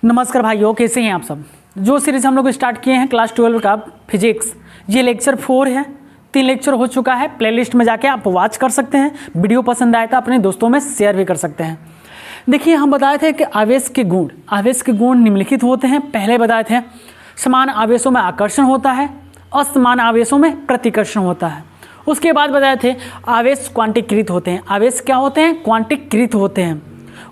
नमस्कार भाइयों, कैसे हैं आप सब। जो सीरीज हम लोग स्टार्ट किए हैं क्लास 12 का फिजिक्स, ये लेक्चर 4 है। 3 लेक्चर हो चुका है। प्लेलिस्ट में जाके आप वॉच कर सकते हैं। वीडियो पसंद आए तो अपने दोस्तों में शेयर भी कर सकते हैं। देखिए, हम बताए थे कि आवेश के गुण निम्नलिखित होते हैं। पहले बताए थे समान आवेशों में आकर्षण होता है, असमान आवेशों में प्रतिकर्षण होता है। उसके बाद बताए थे आवेश क्वांटीकृत होते हैं। आवेश क्या होते हैं? क्वांटीकृत होते हैं।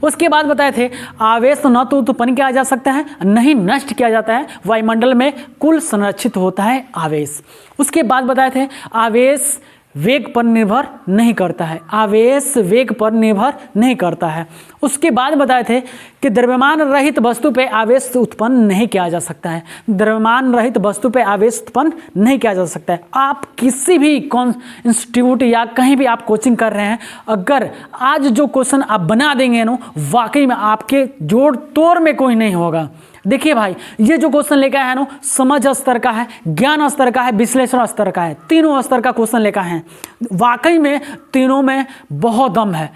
उसके बाद बताए थे आवेश न तो उत्पन्न किया जा सकता है, न ही नष्ट किया जाता है। वायुमंडल में कुल संरक्षित होता है आवेश। उसके बाद बताए थे आवेश वेग पर निर्भर नहीं करता है। आवेश वेग पर निर्भर नहीं करता है। उसके बाद बताए थे कि द्रव्यमान रहित वस्तु पे आवेश उत्पन्न नहीं किया जा सकता है। द्रव्यमान रहित वस्तु पे आवेश उत्पन्न नहीं किया जा सकता है। आप किसी भी इंस्टीट्यूट या कहीं भी आप कोचिंग कर रहे हैं, अगर आज जो क्वेश्चन आप बना देंगे ना, वाकई में आपके जोड़ तोड़ में कोई नहीं होगा। देखिए भाई, ये जो क्वेश्चन लेकर आया है ना, समझ स्तर का है, ज्ञान स्तर का है, विश्लेषण स्तर का है, तीनों स्तर का क्वेश्चन लेकर है। वाकई में तीनों में बहुत दम है,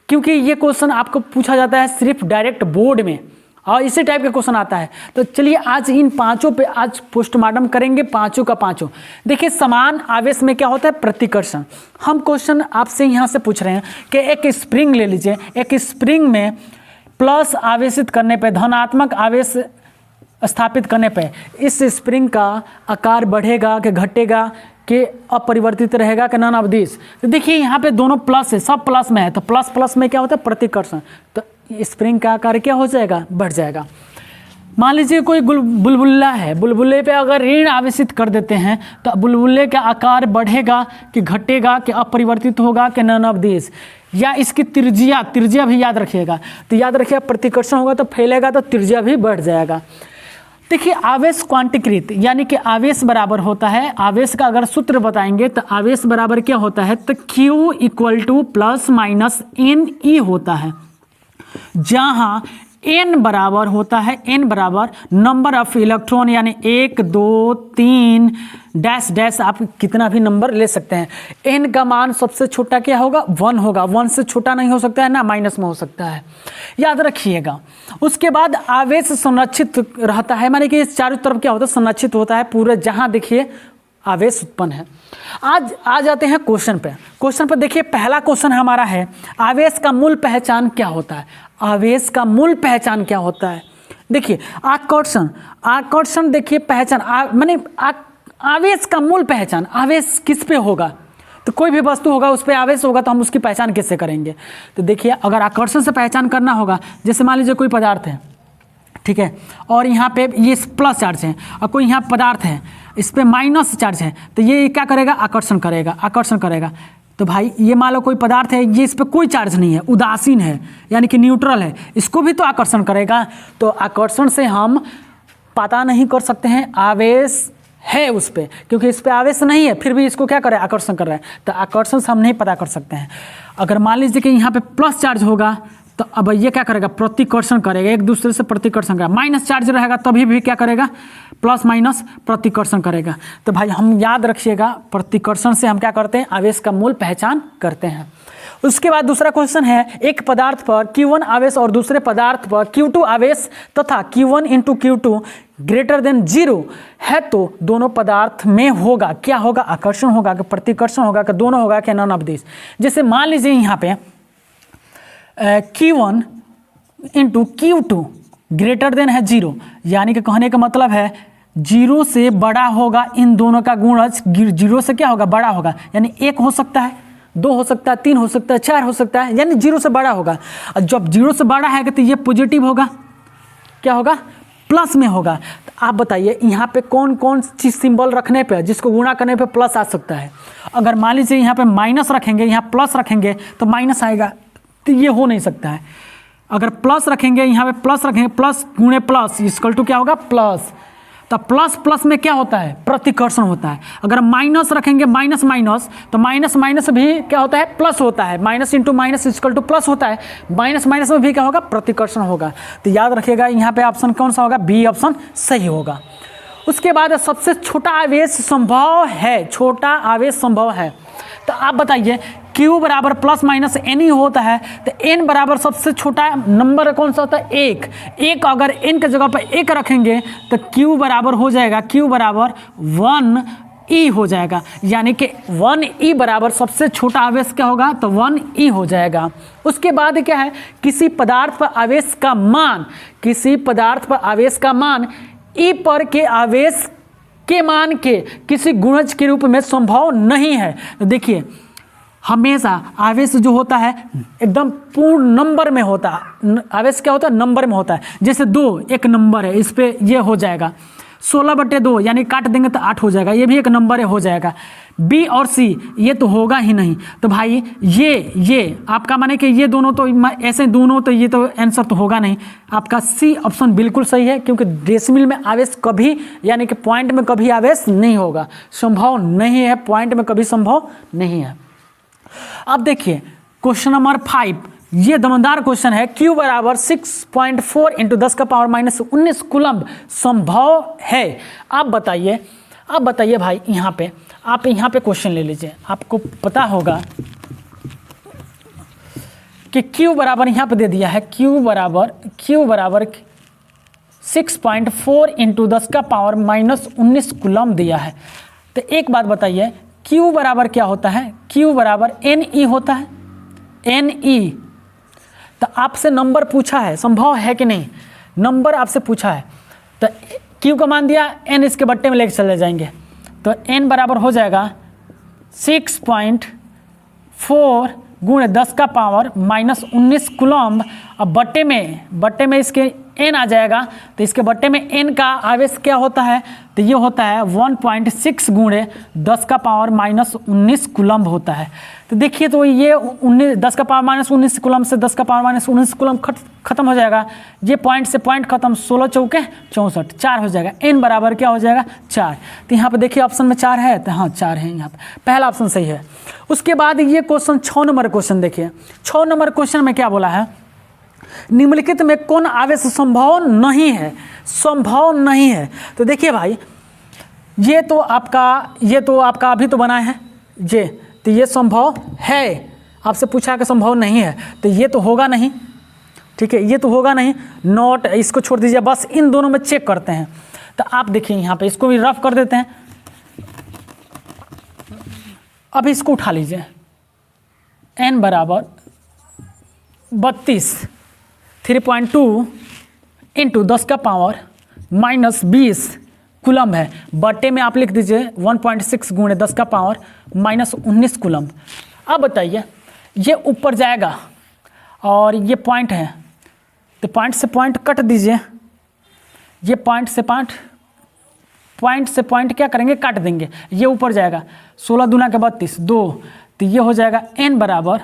क्योंकि ये क्वेश्चन आपको पूछा जाता है सिर्फ डायरेक्ट बोर्ड में, और इसी टाइप का क्वेश्चन आता है। तो चलिए आज इन पांचों पे आज पोस्टमार्टम करेंगे, पांचों का पांचों। देखिए, समान आवेश में क्या होता है? प्रतिकर्षण। हम क्वेश्चन आपसे यहाँ से पूछ रहे हैं कि एक स्प्रिंग ले लीजिए। एक स्प्रिंग में प्लस आवेशित करने पे, धनात्मक आवेश स्थापित करने पे इस स्प्रिंग का आकार बढ़ेगा कि घटेगा कि अपरिवर्तित रहेगा कि नॉन ऑफ दिस। तो देखिए, यहाँ पे दोनों प्लस है, सब प्लस में है, तो प्लस प्लस में क्या होता है? प्रतिकर्षण। तो स्प्रिंग का आकार क्या हो जाएगा? बढ़ जाएगा। मान लीजिए कोई बुलबुला है, बुलबुले पे अगर ऋण आवेशित कर देते हैं तो बुलबुले का आकार बढ़ेगा कि घटेगा कि अपरिवर्तित होगा कि नॉन ऑफ दिस। या इसकी त्रिज्या भी याद रखिएगा। तो याद रखिएगा, प्रतिकर्षण होगा तो फैलेगा तो त्रिज्या भी बढ़ जाएगा। देखिए, आवेश क्वांटीकृत यानी कि आवेश बराबर होता है, आवेश का अगर सूत्र बताएंगे तो आवेश बराबर क्या होता है? तो Q equal two plus minus NE होता है, जहां n बराबर होता है, n बराबर नंबर ऑफ इलेक्ट्रॉन, यानी 1 2 3 डैश डैश, आप कितना भी नंबर ले सकते हैं। n का मान सबसे छोटा क्या होगा? 1 होगा। 1 से छोटा नहीं हो सकता है ना, माइनस में हो सकता है, याद रखिएगा। उसके बाद आवेश संरक्षित रहता है, माने कि इस चारों तरफ क्या होता है? संरक्षित होता है पूरे, जहां देखिए आवेश उत्पन्न है। आज आ जाते हैं क्वेश्चन पे। क्वेश्चन पर देखिए, पहला क्वेश्चन हमारा है आवेश का मूल पहचान क्या होता है? आवेश का मूल पहचान क्या होता है? देखिए, आकर्षण देखिए पहचान, माने आवेश का मूल पहचान, आवेश किस पे होगा? तो कोई भी वस्तु होगा उस पर आवेश होगा, तो हम उसकी पहचान कैसे करेंगे? तो देखिए, अगर आकर्षण से पहचान करना होगा, जैसे मान लीजिए कोई पदार्थ है, ठीक है, और यहाँ पे ये प्लस चार्ज है, और कोई यहाँ पदार्थ है इस पर माइनस चार्ज है, तो ये क्या करेगा? आकर्षण करेगा। तो भाई ये मान लो कोई पदार्थ है, ये इस पर कोई चार्ज नहीं है, उदासीन है, यानी कि न्यूट्रल है, इसको भी तो आकर्षण करेगा। तो आकर्षण से हम पता नहीं कर सकते हैं आवेश है उस पर, क्योंकि इस पर आवेश नहीं है, फिर भी इसको क्या करे? आकर्षण कर रहा है। तो आकर्षण से हम नहीं पता कर सकते हैं। अगर मान लीजिए कि यहाँ पे प्लस चार्ज होगा, तो अब ये क्या करेगा? प्रतिकर्षण करेगा, एक दूसरे से प्रतिकर्षण करेगा। माइनस चार्ज रहेगा तभी भी क्या करेगा? प्लस माइनस प्रतिकर्षण करेगा। तो भाई हम याद रखिएगा, प्रतिकर्षण से हम क्या करते हैं? आवेश का मूल पहचान करते हैं। उसके बाद दूसरा क्वेश्चन है, एक पदार्थ पर Q1 आवेश और दूसरे पदार्थ पर Q2 आवेश तथा Q1 into Q2 greater than 0 है, तो दोनों पदार्थ में होगा क्या होगा? आकर्षण होगा कि प्रतिकर्षण होगा कि दोनों होगा कि नॉन ऑफ दिस। जैसे मान लीजिए यहाँ पे Q1 into Q2 greater than है 0, यानी कि कहने का मतलब है 0 से बड़ा होगा। इन दोनों का गुणज 0 से क्या होगा? बड़ा होगा, यानी 1 हो सकता है, 2 हो सकता है, 3 हो सकता है, 4 हो सकता है, यानी 0 से बड़ा होगा। और जब 0 से बड़ा है तो ये पॉजिटिव होगा, क्या होगा? प्लस में होगा। तो आप बताइए यहाँ पे कौन कौन चीज सिंबल रखने पे, जिसको गुणा करने पे प्लस आ सकता है? अगर मान लीजिए यहाँ पे माइनस रखेंगे, यहाँ प्लस रखेंगे तो माइनस आएगा, तो ये हो नहीं सकता है। अगर प्लस रखेंगे, यहाँ पे प्लस रखेंगे, प्लस गुणे प्लस इक्वल टू क्या होगा? प्लस। तो प्लस प्लस में क्या होता है? प्रतिकर्षण होता है। अगर माइनस रखेंगे, माइनस माइनस, तो माइनस माइनस भी क्या होता है? प्लस होता है। Minus into minus equal two plus होता है। माइनस माइनस में भी क्या होगा? प्रतिकर्षण होगा। तो याद रखिएगा, यहाँ पे ऑप्शन कौन सा होगा? बी ऑप्शन सही होगा। उसके बाद सबसे छोटा आवेश संभव है, छोटा आवेश संभव है। तो आप बताइए q बराबर प्लस माइनस n ही होता है, तो n बराबर सबसे छोटा नंबर कौन सा होता है? एक अगर n के जगह पर एक रखेंगे तो q बराबर हो जाएगा, q बराबर 1e हो जाएगा, यानी कि 1e बराबर सबसे छोटा आवेश क्या होगा? तो 1e हो जाएगा। उसके बाद क्या है? किसी पदार्थ पर आवेश का मान, किसी पदार्थ पर आवेश का मान e पर के आवेश के मान के किसी गुणज के रूप में संभव नहीं है। तो देखिए हमेशा आवेश जो होता है एकदम पूर्ण नंबर में होता है। आवेश क्या होता है? नंबर में होता है। जैसे 2 एक नंबर है, इस पे ये हो जाएगा 16/2, यानी काट देंगे तो 8 हो जाएगा, ये भी एक नंबर है, हो जाएगा। बी और सी ये तो होगा ही नहीं। तो भाई ये आपका माने कि ये दोनों तो ऐसे दोनों, तो ये तो आंसर तो होगा नहीं। आपका सी ऑप्शन बिल्कुल सही है, क्योंकि डेसिमल में आवेश कभी, यानी कि पॉइंट में कभी आवेश नहीं होगा, संभव नहीं है, पॉइंट में कभी संभव नहीं है। अब देखिए क्वेश्चन नंबर 5, ये दमदार क्वेश्चन है। Q बराबर 6.4 × 10⁻⁻19 कूलम्ब संभव है। आप बताइए भाई, यहाँ पे आप यहाँ पे क्वेश्चन ले लीजिए, आपको पता होगा कि Q बराबर यहाँ पे दे दिया है, Q बराबर 6.4 × 10⁻⁻19 कूलम्ब दिया है। तो एक बात बताइए, Q बराबर क्या होता है? Q बराबर NE होता है, NE। तो आपसे नंबर पूछा है, संभव है कि नहीं, नंबर आपसे पूछा है, तो Q का मान दिया, N इसके बट्टे में लेके चले जाएंगे, तो N बराबर हो जाएगा 6.4 × 10⁻⁻19 कूलम्ब। अब बट्टे में इसके n आ जाएगा, तो इसके बट्टे में n का आवेश क्या होता है? तो ये होता है 1.6 × 10⁻⁻19 कूलम्ब होता है। तो देखिए, तो ये 10⁻⁻19 कूलम्ब से 10⁻⁻19 कूलम्ब खत्म हो जाएगा, ये पॉइंट से पॉइंट खत्म, 16 चौके 64, 4 हो जाएगा। n बराबर क्या हो जाएगा? 4। तो यहाँ पे देखिए ऑप्शन में 4 है, तो हाँ 4 है, यहाँ पे पहला ऑप्शन सही है। उसके बाद ये क्वेश्चन 6 नंबर क्वेश्चन देखिए, 6 नंबर क्वेश्चन में क्या बोला है? निम्नलिखित में कौन आवेश संभव नहीं है? संभव नहीं है। तो देखिए भाई, ये तो आपका अभी तो बना है ये, तो ये संभव है, आपसे पूछा कि संभव नहीं है, तो ये तो होगा नहीं, ठीक है, ये तो होगा नहीं, नॉट, इसको छोड़ दीजिए, बस इन दोनों में चेक करते हैं। तो आप देखिए यहाँ पे इसको भी रफ कर देते हैं, अभी इसको उठा लीजिए, n बराबर 32 3.2 × 10⁻⁻20 कूलम्ब है। बट्टे में आप लिख दीजिए 1.6 × 10⁻⁻19 कूलम्ब। अब बताइए, ये ऊपर जाएगा और ये पॉइंट है, तो पॉइंट से पॉइंट कट दीजिए, ये पॉइंट से पॉइंट क्या करेंगे? काट देंगे, ये ऊपर जाएगा, 16 दूना के 32, 2, तो ये हो जाएगा n बराबर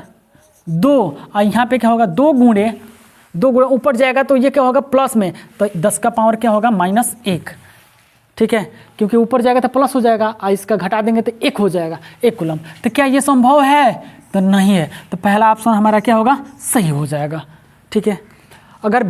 2, और यहाँ पे क्या होगा? 2 गुणे ऊपर जाएगा, तो ये क्या होगा? प्लस में, तो 10 का पावर क्या होगा? -1, ठीक है, क्योंकि ऊपर जाएगा तो प्लस हो जाएगा, और इसका घटा देंगे तो 1 हो जाएगा, 1 कूलम्ब। तो क्या ये संभव है? तो नहीं है। तो पहला ऑप्शन हमारा क्या होगा? सही हो जाएगा, ठीक है। अगर